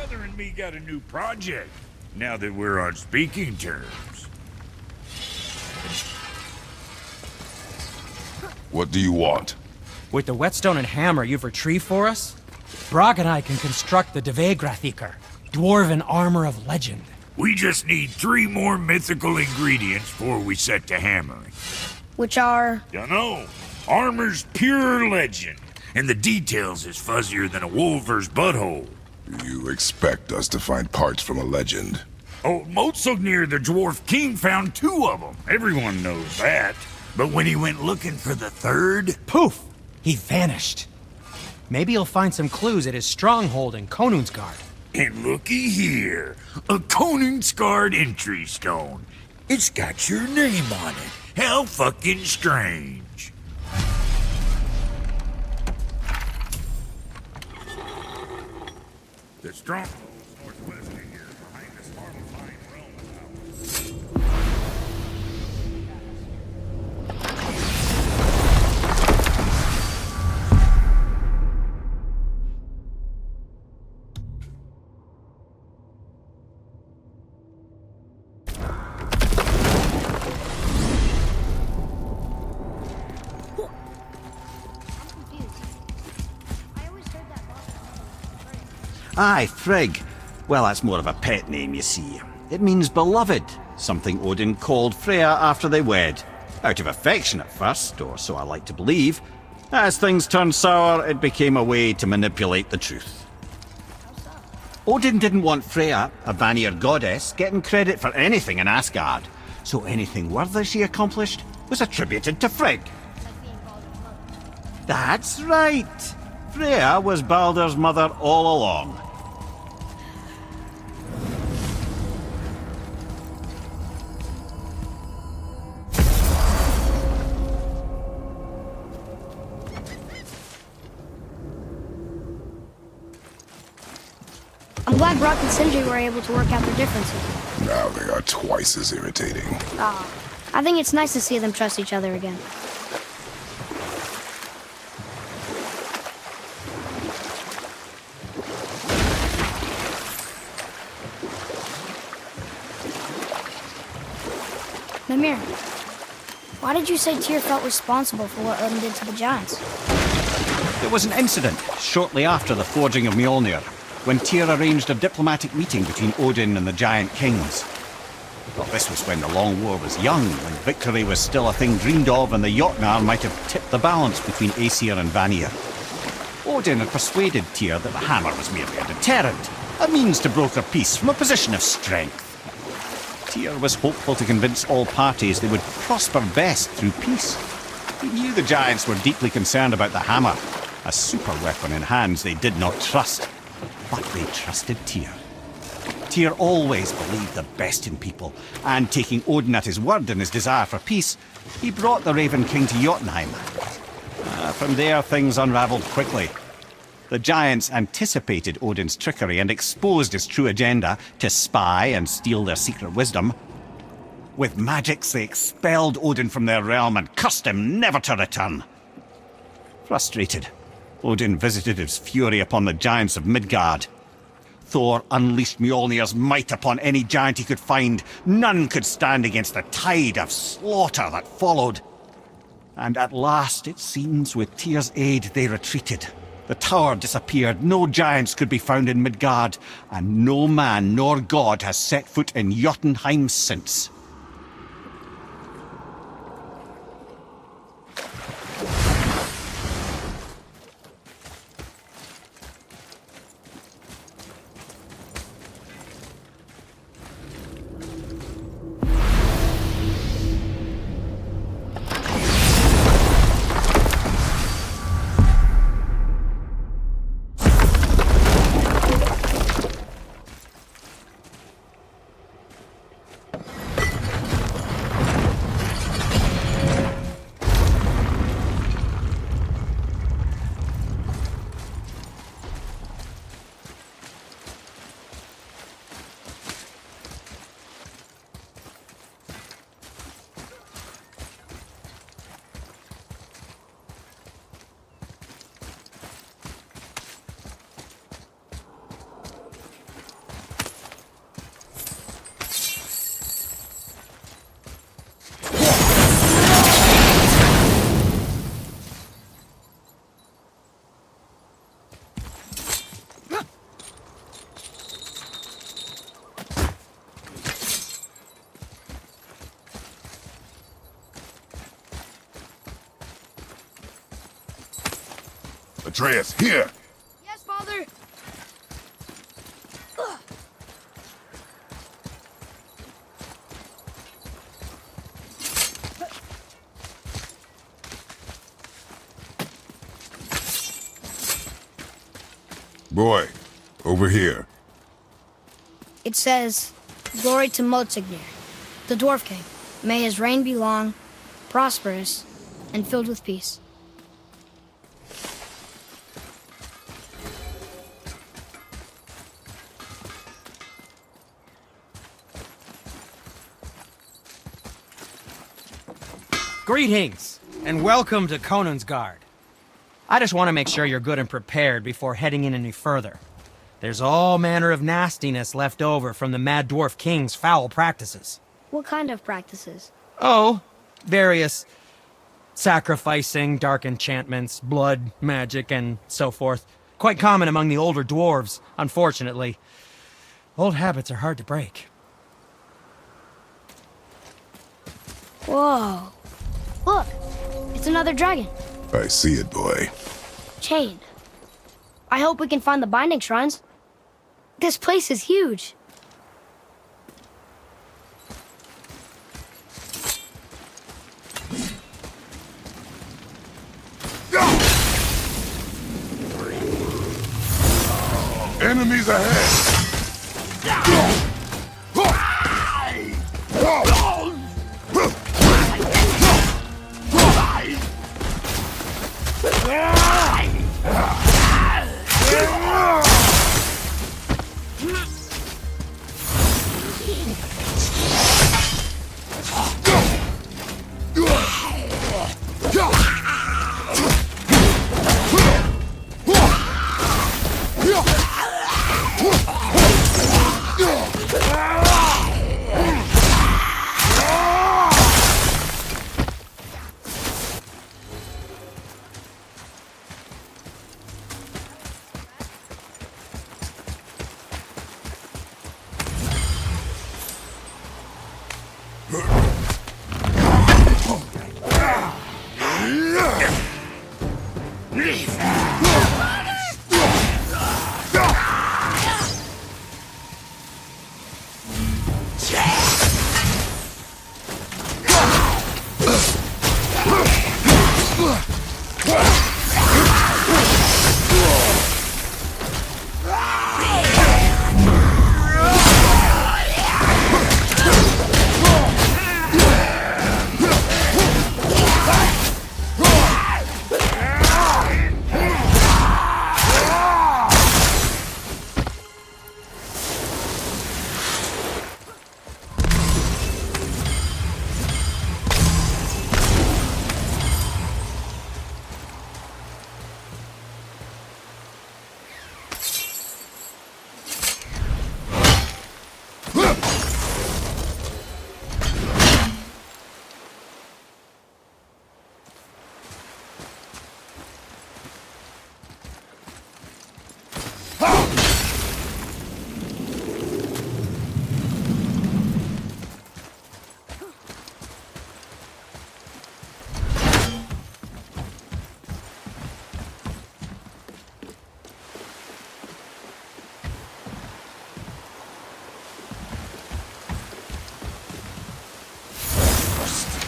brother and me got a new project, now that we're on speaking terms. What do you want? With the whetstone and hammer you've retrieved for us, Brog and I can construct the Dvegrathikar, dwarven armor of legend. We just need 3 more mythical ingredients before we set to hammering. Which are... Dunno. Armor's pure legend, and the details is fuzzier than a wolver's butthole. You expect us to find parts from a legend? Old Motsognir the Dwarf King found 2 of them. Everyone knows that. But when he went looking for the 3rd... Poof! He vanished. Maybe he'll find some clues at his stronghold in Konungsgard. And looky here, a Konungsgard entry stone. It's got your name on it. How fucking strange. The stronghold's northwest of here, behind this horrifying realm of ours. Aye, Frigg. Well, that's more of a pet name, you see. It means beloved, something Odin called Freya after they wed. Out of affection at first, or so I like to believe. As things turned sour, it became a way to manipulate the truth. Odin didn't want Freya, a Vanir goddess, getting credit for anything in Asgard. So anything worthy she accomplished was attributed to Frigg. That's right. Freya was Baldur's mother all along. I'm glad Brock and Sindri were able to work out their differences. Now they are twice as irritating. I think it's nice to see them trust each other again. Mimir, why did you say Tyr felt responsible for what Odin did to the giants? There was an incident shortly after the forging of Mjolnir, when Tyr arranged a diplomatic meeting between Odin and the giant kings. Well, this was when the Long War was young, when victory was still a thing dreamed of, and the Jotnar might have tipped the balance between Aesir and Vanir. Odin had persuaded Tyr that the hammer was merely a deterrent, a means to broker peace from a position of strength. Tyr was hopeful to convince all parties they would prosper best through peace. He knew the giants were deeply concerned about the hammer, a super weapon in hands they did not trust. But they trusted Tyr. Tyr always believed the best in people, and taking Odin at his word in his desire for peace, he brought the Raven King to Jotunheim. From there, things unraveled quickly. The giants anticipated Odin's trickery and exposed his true agenda to spy and steal their secret wisdom. With magics, they expelled Odin from their realm and cursed him never to return. Frustrated, Odin visited his fury upon the giants of Midgard. Thor unleashed Mjolnir's might upon any giant he could find. None could stand against the tide of slaughter that followed. And at last, it seems, with Tyr's aid, they retreated. The tower disappeared, no giants could be found in Midgard, and no man nor god has set foot in Jotunheim since. Atreus, here! Yes, Father! Boy, over here. It says, "Glory to Motsignir, the Dwarf King. May his reign be long, prosperous, and filled with peace." Greetings, and welcome to Conan's Guard. I just want to make sure you're good and prepared before heading in any further. There's all manner of nastiness left over from the Mad Dwarf King's foul practices. What kind of practices? Oh, various sacrificing, dark enchantments, blood, magic, and so forth. Quite common among the older dwarves, unfortunately. Old habits are hard to break. Whoa. Look, it's another dragon. I see it, boy. Chained. I hope we can find the binding shrines. This place is huge. Enemies ahead!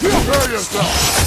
Prepare yourself!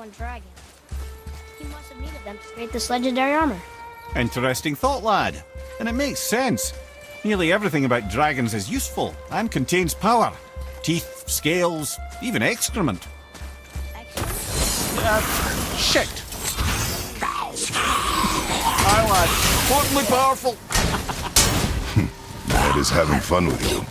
one dragon. He must have needed them to create this legendary armor. Interesting thought, lad. And it makes sense. Nearly everything about dragons is useful and contains power. Teeth, scales, even excrement. Shit! Aye, lad. Totally powerful. Ned is having fun with you.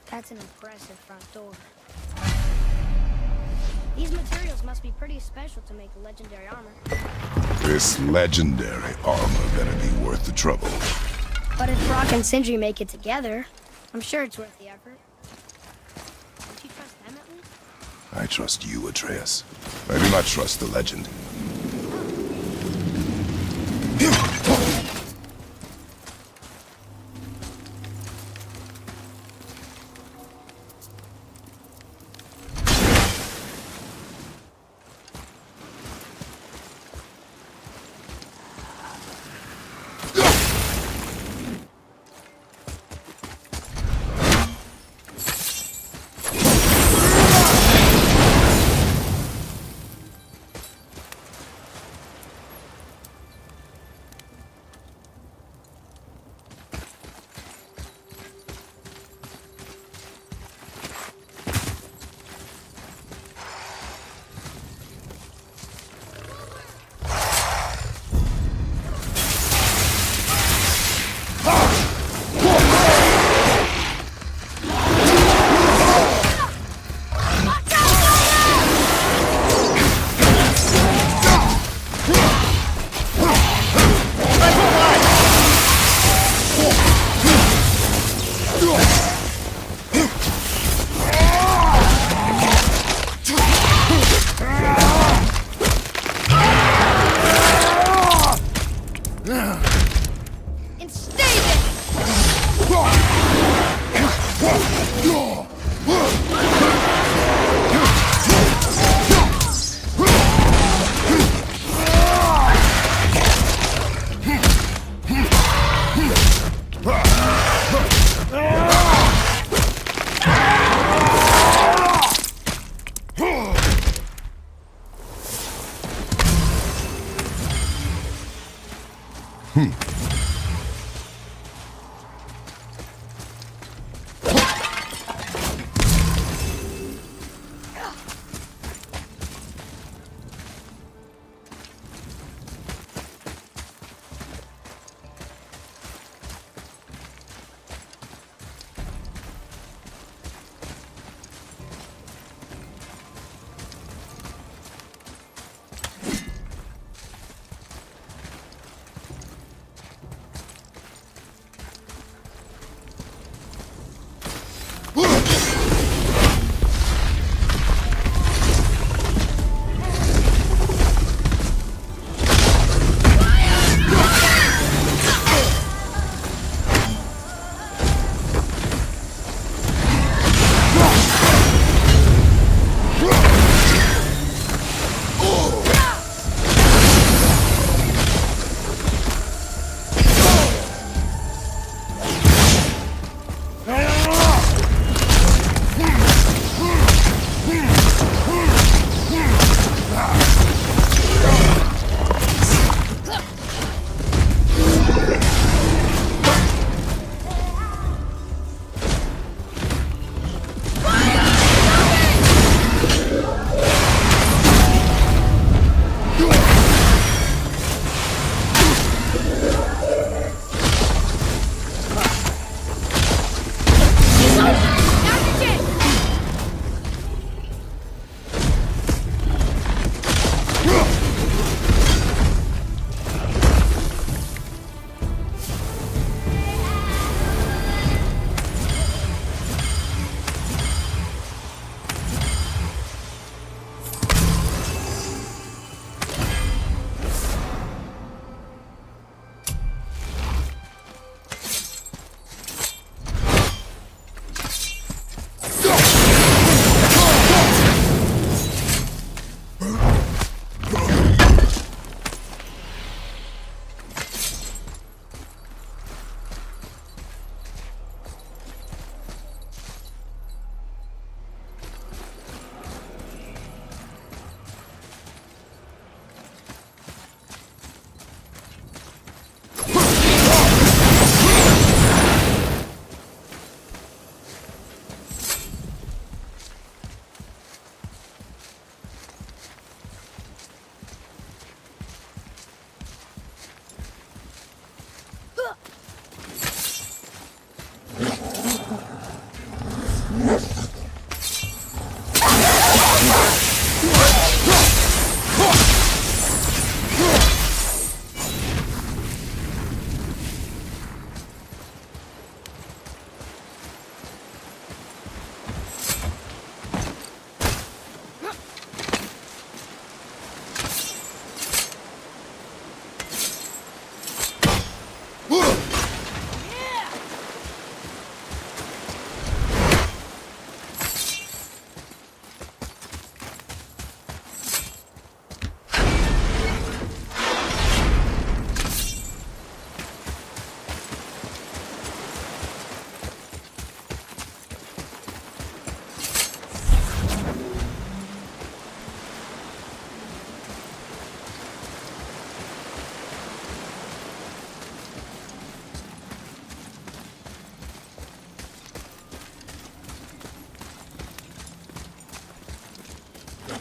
That's an impressive front door. These materials must be pretty special to make a legendary armor. This legendary armor better be worth the trouble. But if Brock and Sindri make it together, I'm sure it's worth the effort. Don't you trust them at least? I trust you, Atreus. I do not trust the legend.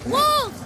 Wolves!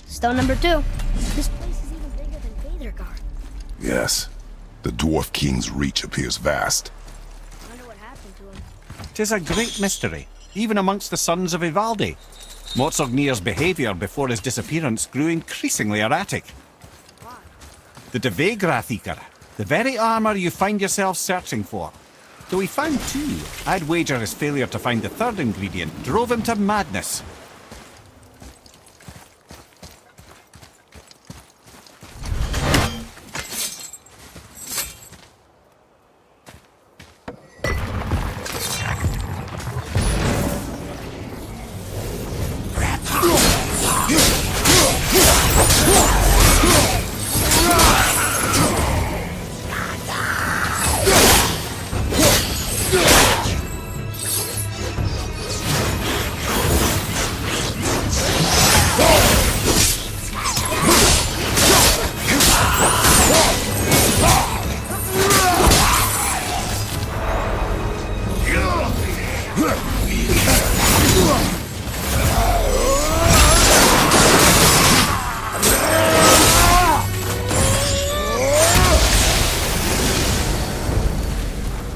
Stone number 2. This place is even bigger than Vadergard. Yes. The Dwarf King's reach appears vast. I wonder what happened to him. 'Tis a great mystery, even amongst the sons of Ivaldi. Motsognir's behaviour before his disappearance grew increasingly erratic. Why? The Devegrathikar, the very armour you find yourself searching for. Though he found 2, I'd wager his failure to find the 3rd ingredient drove him to madness.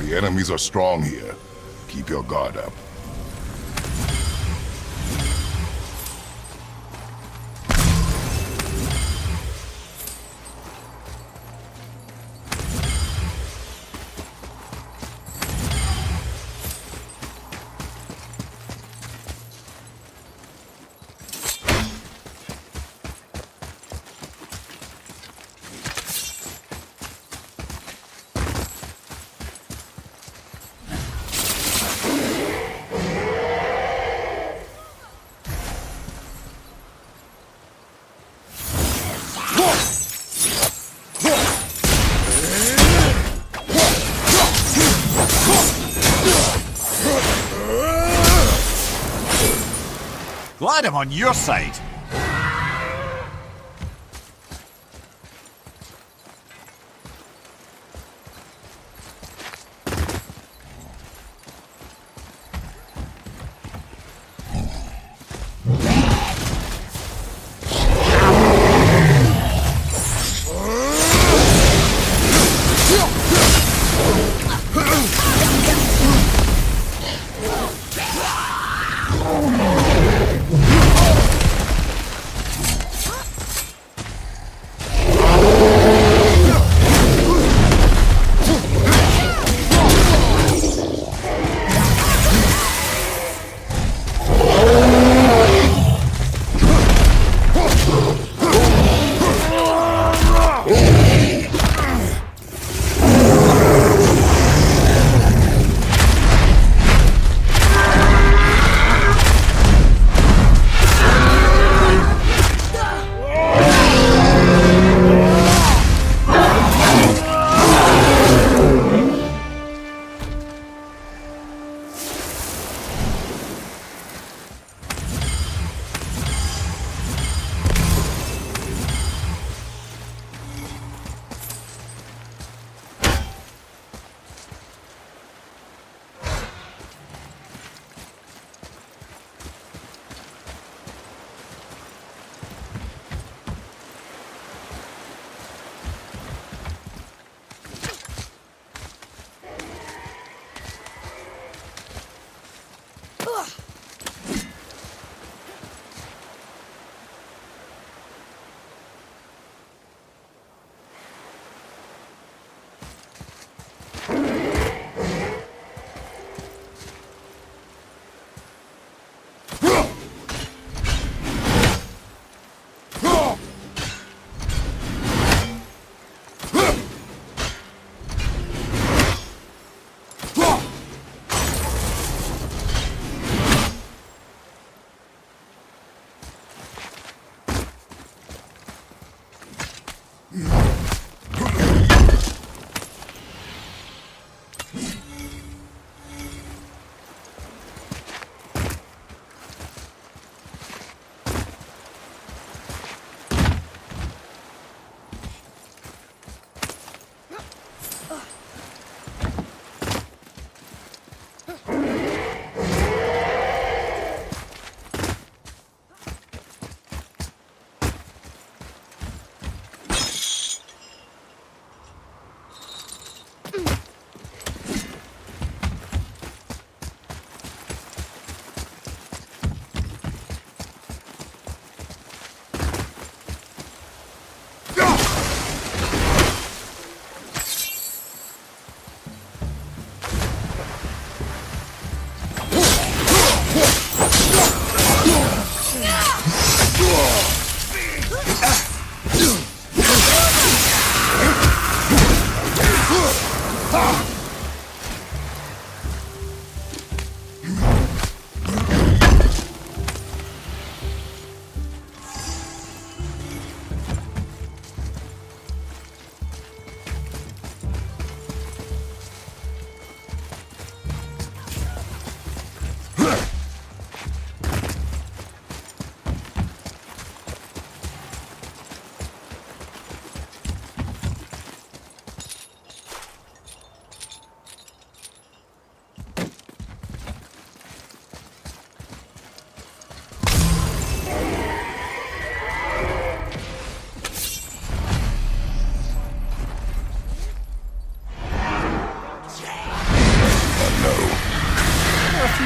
The enemies are strong here. Keep your guard up. Glad I'm on your side.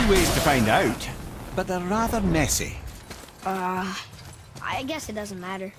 Ways to find out, but they're rather messy. I guess it doesn't matter.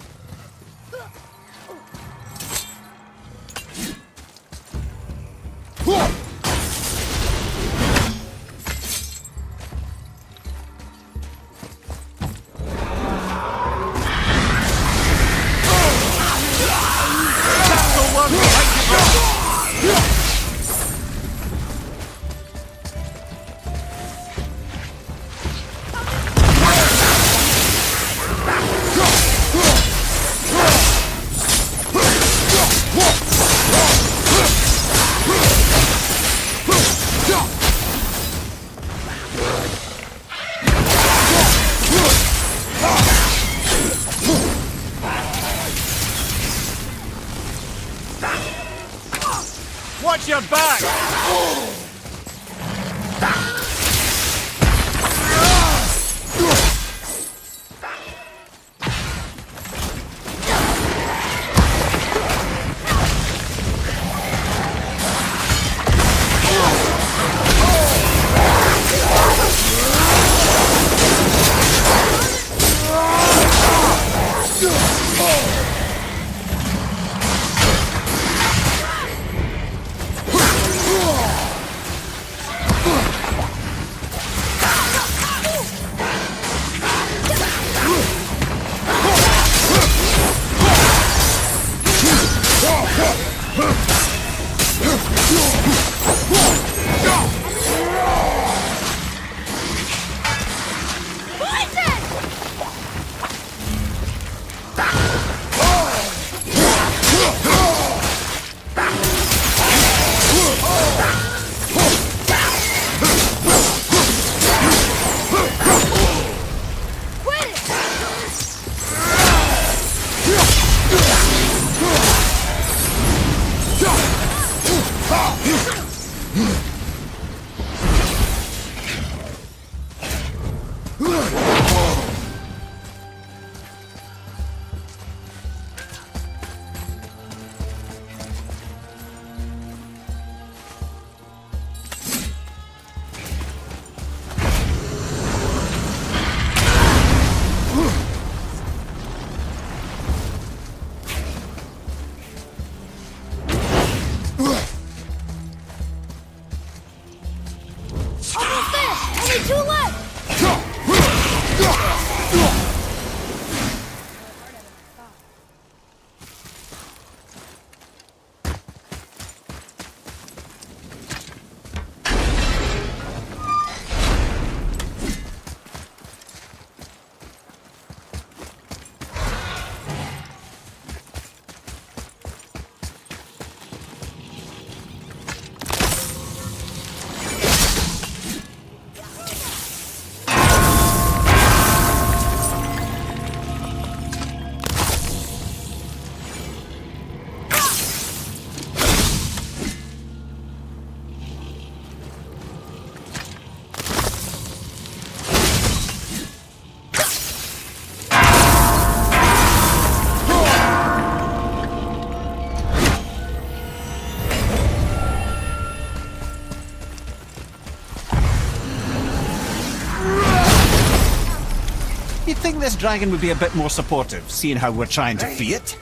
You'd think this dragon would be a bit more supportive, seeing how we're trying to free it.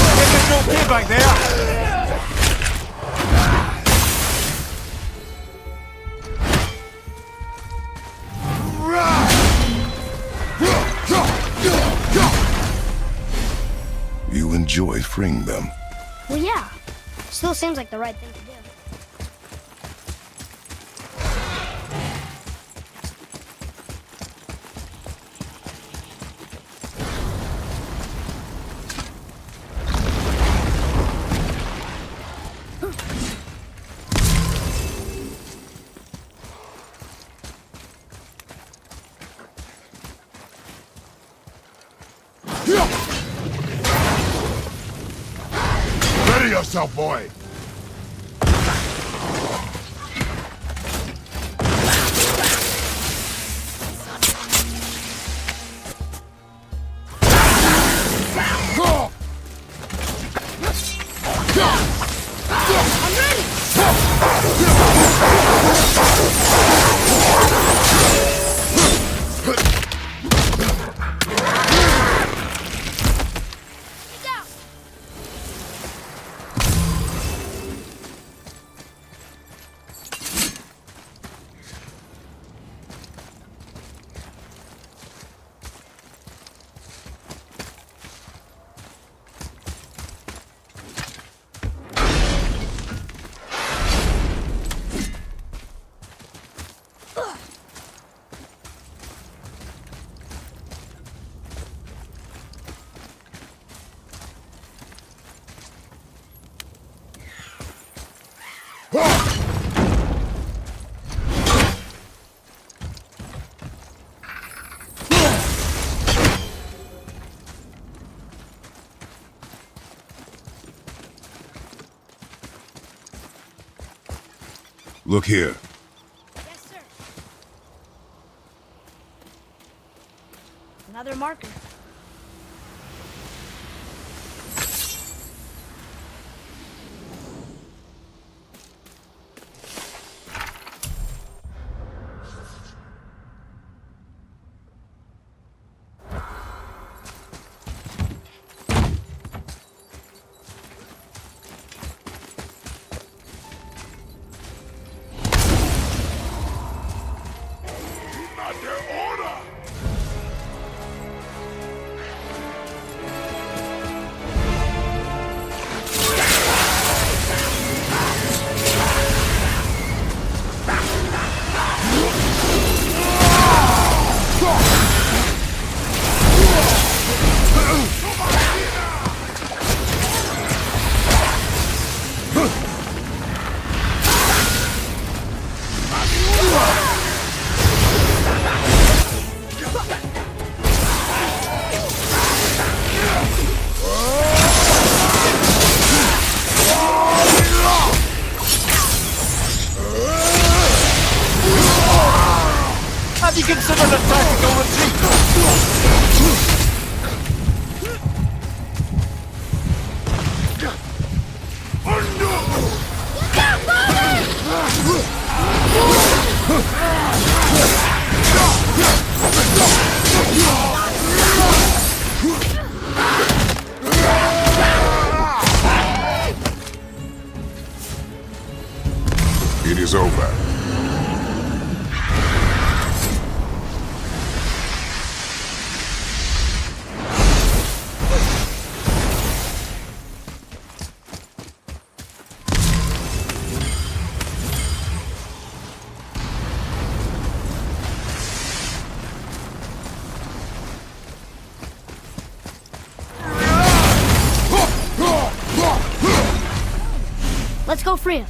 Everything's okay back there? You enjoy freeing them. Well, yeah. Still seems like the right thing to do. Ready yourself, boy! Look here. Yes, sir. Another marker. Have you considered a tactical retreat? It is over. Let's go free him.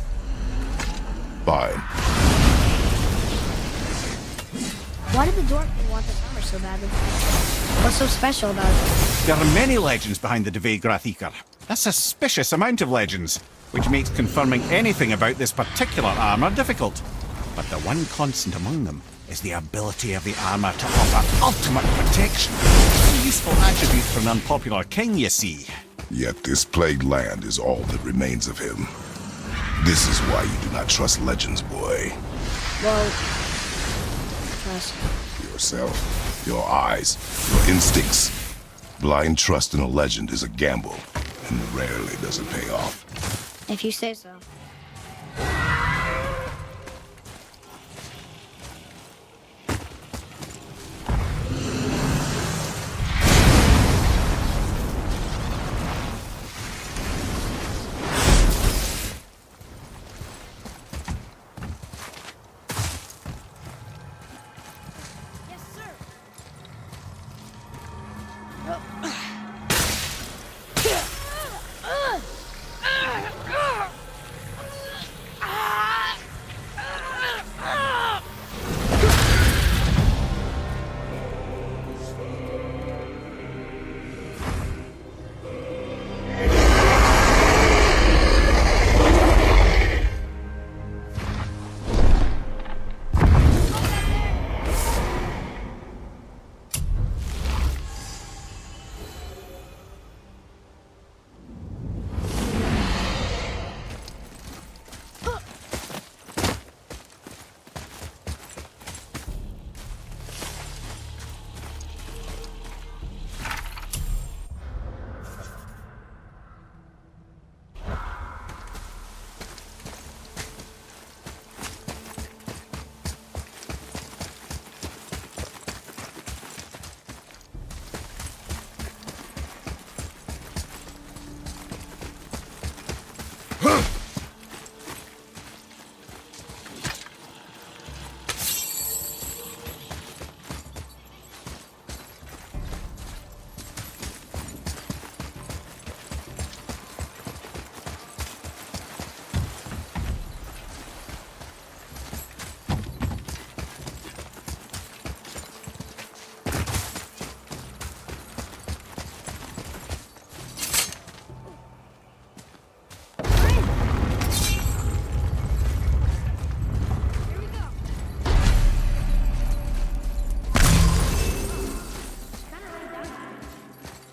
Fine. Why did the dwarf want this armor so badly? What's so special about it? There are many legends behind the Dvegrathikar. A suspicious amount of legends, which makes confirming anything about this particular armor difficult. But the one constant among them is the ability of the armor to offer ultimate protection. You useful attribute for an unpopular king, you see. Yet this plagued land is all that remains of him. This is why you do not trust legends, boy. Well, trust. Yourself, your eyes, your instincts. Blind trust in a legend is a gamble, and rarely does it pay off. If you say so.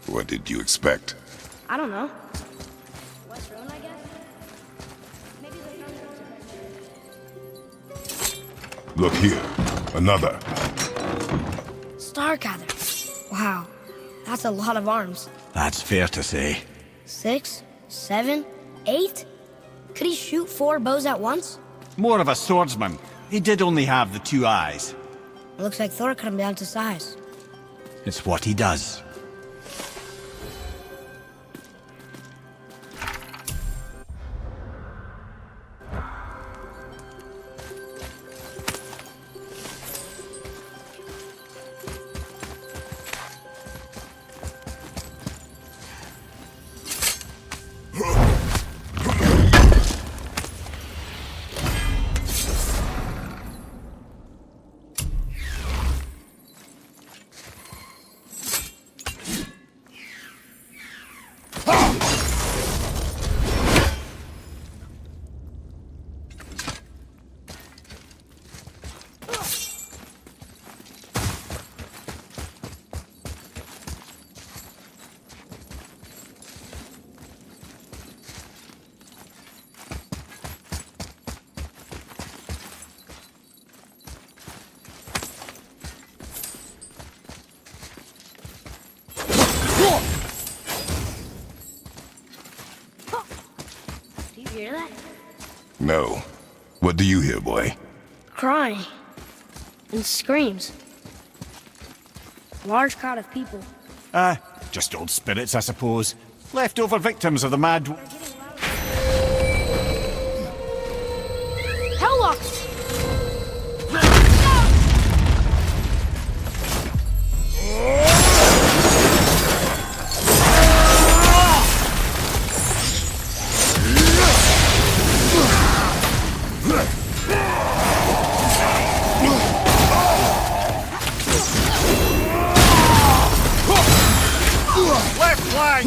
What did you expect? I don't know. West Road, I guess? Maybe they Look here. Another. Stargather. Wow. That's a lot of arms. That's fair to say. 6, 7, 8? Could he shoot 4 bows at once? More of a swordsman. He did only have the 2 eyes. It looks like Thor cut him down to size. It's what he does. Do you hear that? No. What do you hear, boy? Crying. And screams. Large crowd of people. Just old spirits, I suppose. Leftover victims of the mad... Hellocks! Left flank!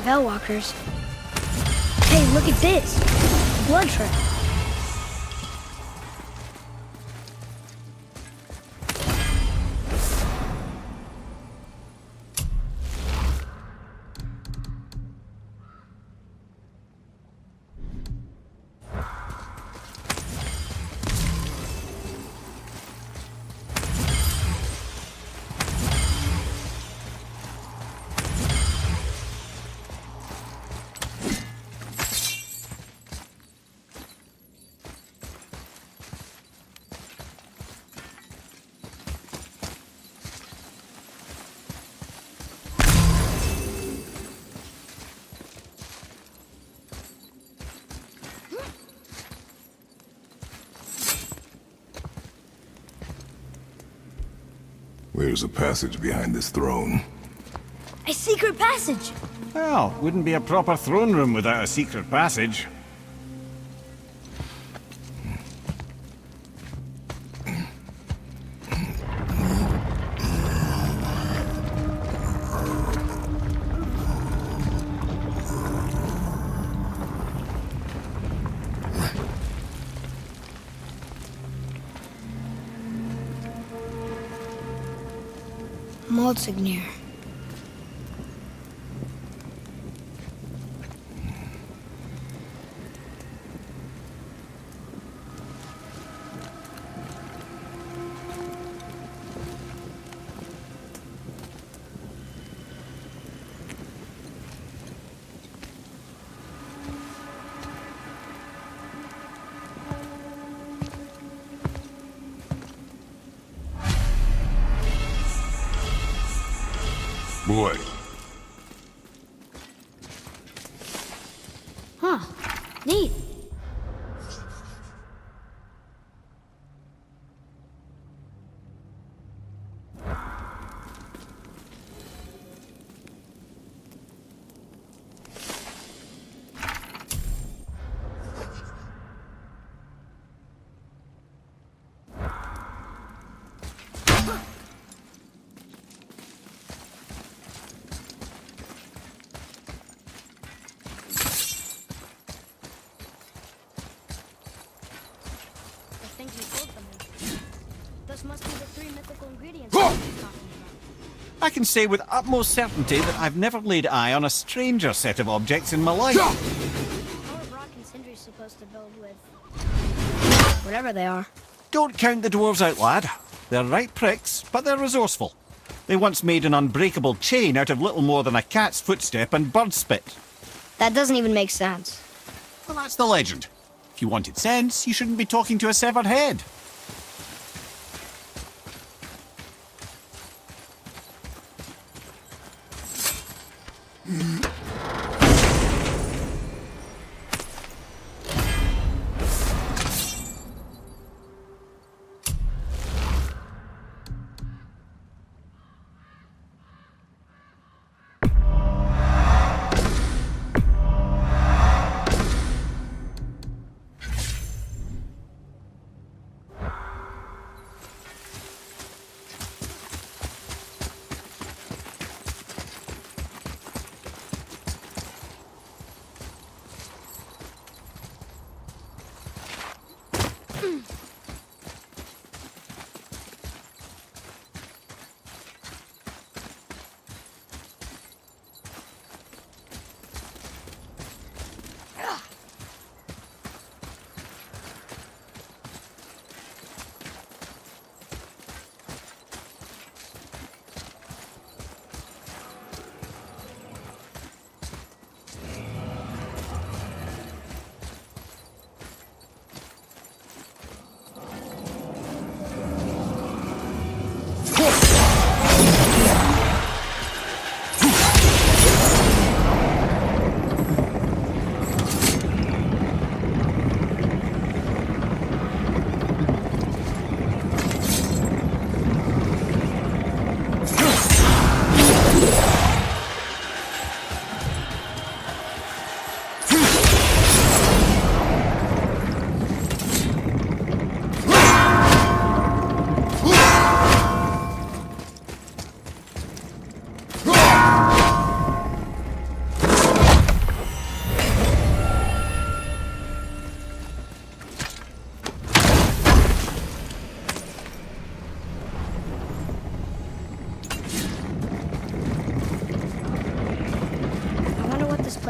Velwalkers. Hey, look at this. Blood trail. Where's a passage behind this throne? A secret passage! Well, wouldn't be a proper throne room without a secret passage. Motsognir. Boy, Huh. Neat. Things you told them. Those must be the 3 mythical ingredients we were talking about. I can say with utmost certainty that I've never laid eye on a stranger set of objects in my life. How are Brock and Sindri supposed to build with... whatever they are? Don't count the dwarves out, lad. They're right pricks, but they're resourceful. They once made an unbreakable chain out of little more than a cat's footstep and bird spit. That doesn't even make sense. Well, that's the legend. If you wanted sense, you shouldn't be talking to a severed head.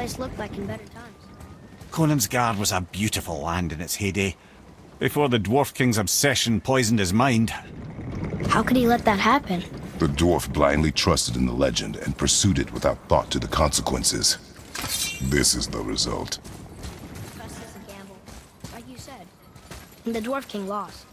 place looked like in better times. Conan's Guard was a beautiful land in its heyday, before the Dwarf King's obsession poisoned his mind. How could he let that happen? The dwarf blindly trusted in the legend and pursued it without thought to the consequences. This is the result. Trust is a gamble, like you said. And the Dwarf King lost.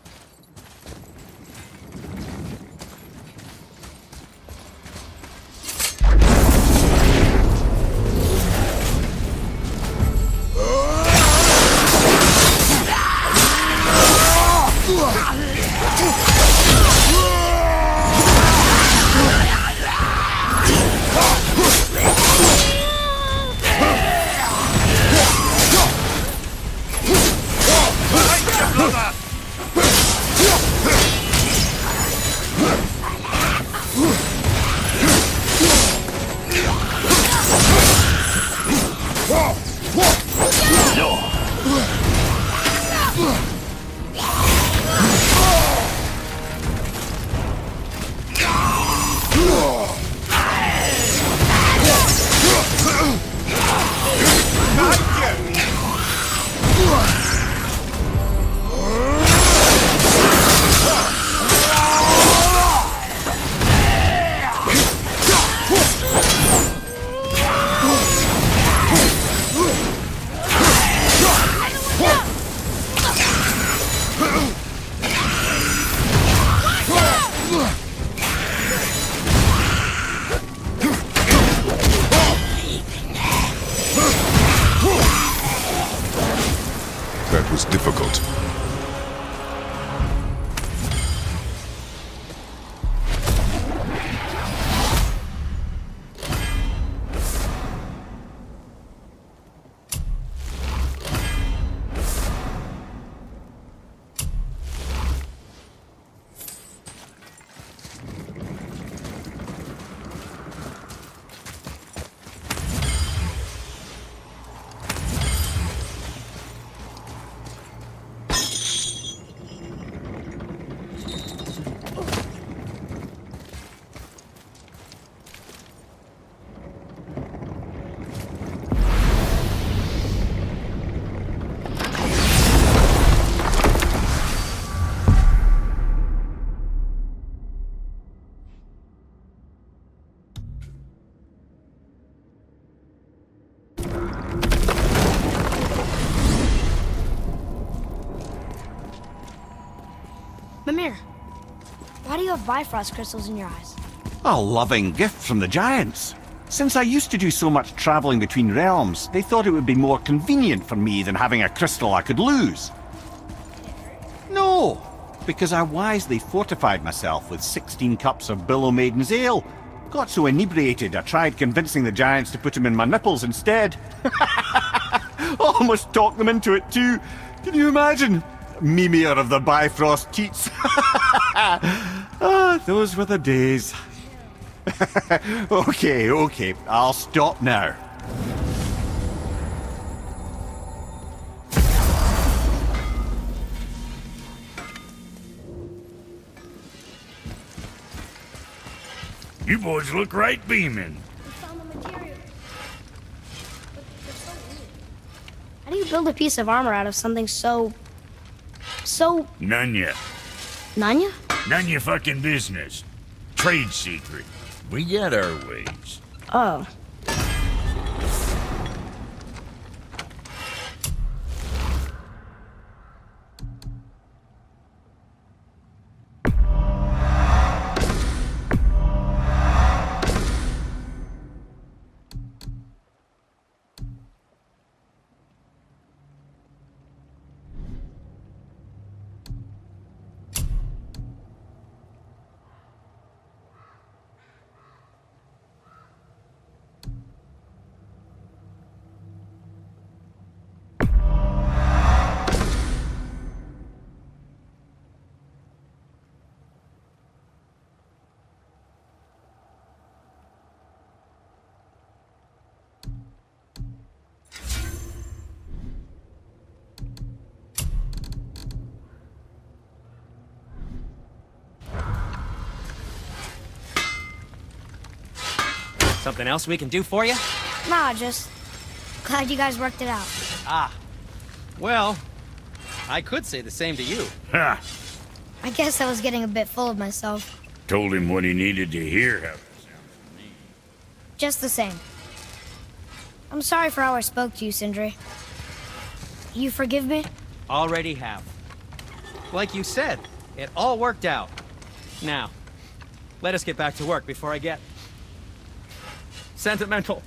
That was difficult. Mimir, why do you have Bifrost crystals in your eyes? A loving gift from the giants. Since I used to do so much traveling between realms, they thought it would be more convenient for me than having a crystal I could lose. No, because I wisely fortified myself with 16 cups of Billow Maiden's ale. Got so inebriated I tried convincing the giants to put them in my nipples instead. Almost talked them into it too. Can you imagine? Mimir of the Bifrost teats. Ah, those were the days. Okay, I'll stop now. You boys look right beaming. We found the material. But they're so weird. How do you build a piece of armor out of something so None ya. Nanya? None your fucking business. Trade secret. We got our ways. Oh. Something else we can do for you? Nah, just Glad you guys worked it out. Ah. Well, I could say the same to you. Ha! I guess I was getting a bit full of myself. Told him what he needed to hear. How that sounds to me. Just the same. I'm sorry for how I spoke to you, Sindri. You forgive me? Already have. Like you said, it all worked out. Now, let us get back to work before I get sentimental.